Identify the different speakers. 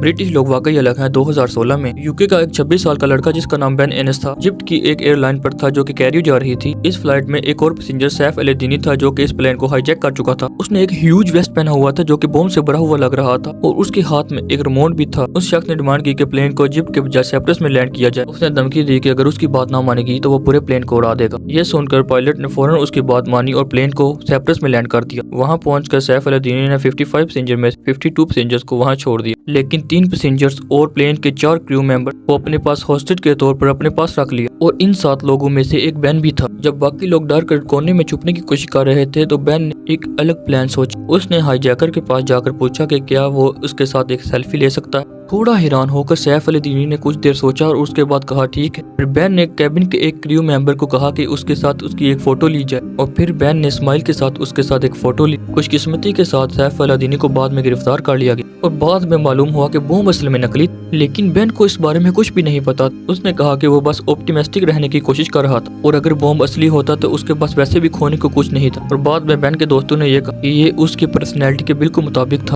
Speaker 1: British लोग वाकई अलग हैं। 2016 में यूके का एक 26 साल का लड़का जिसका नाम बेन एनस था, इजिप्ट की एक एयरलाइन पर था जो कि कैरियो जा रही थी। इस फ्लाइट में एक और पैसेंजर सैफ अल दीनी था जो कि इस प्लेन को हाईजैक कर चुका था। उसने एक ह्यूज वेस्ट पहना हुआ था जो कि बॉम्ब से भरा हुआ लग रहा था और उसके हाथ में एक रिमोट भी था। उस शख्स ने डिमांड की कि प्लेन को इजिप्ट के बजाय साइप्रस में लैंड किया जाए। उसने धमकी दी कि अगर उसकी बात ना मानेगी तो वो पूरे प्लेन को उड़ा देगा। ये सुनकर पायलट ने फौरन उसकी बात मानी और प्लेन को साइप्रस में लैंड कर दिया। वहां पहुंचकर सैफ अल दीनी ने 55 पैसेंजर में 52 पैसेंजर्स को वहां छोड़ दिया, लेकिन 3 पैसेंजर्स और प्लेन के 4 क्रू मेंबर को अपने पास हॉस्टेज के तौर पर अपने पास रख लिया और इन 7 लोगों में से एक बेन भी था। जब बाकी लोग डर कर कोने में छुपने की कोशिश कर रहे थे तो बेन ने एक अलग प्लान सोचा। उसने हाईजैकर के पास जाकर पूछा कि क्या वो उसके साथ एक सेल्फी ले सकता है। थोड़ा हैरान होकर सैफ अल दीनी ने कुछ देर सोचा और उसके बाद कहा ठीक है। फिर बेन ने कैबिन के एक क्रू मेंबर को कहा कि उसके साथ उसकी एक फोटो ली जाए और फिर बेन ने इस्माइल के साथ उसके साथ एक फोटो ली। खुशकिस्मती के साथ सैफ अल दीनी को बाद में गिरफ्तार कर लिया गया और बाद में मालूम हुआ कि बॉम्ब असल में नकली, लेकिन बेन को इस बारे में कुछ भी नहीं पता। उसने कहा कि वो बस ऑप्टिमिस्टिक रहने की कोशिश कर रहा था और अगर बॉम्ब असली होता तो उसके पास वैसे भी खोने को कुछ नहीं था। और बाद में बेन के दोस्तों ने यह कहा कि ये उसकी पर्सनैलिटी के बिल्कुल मुताबिक था।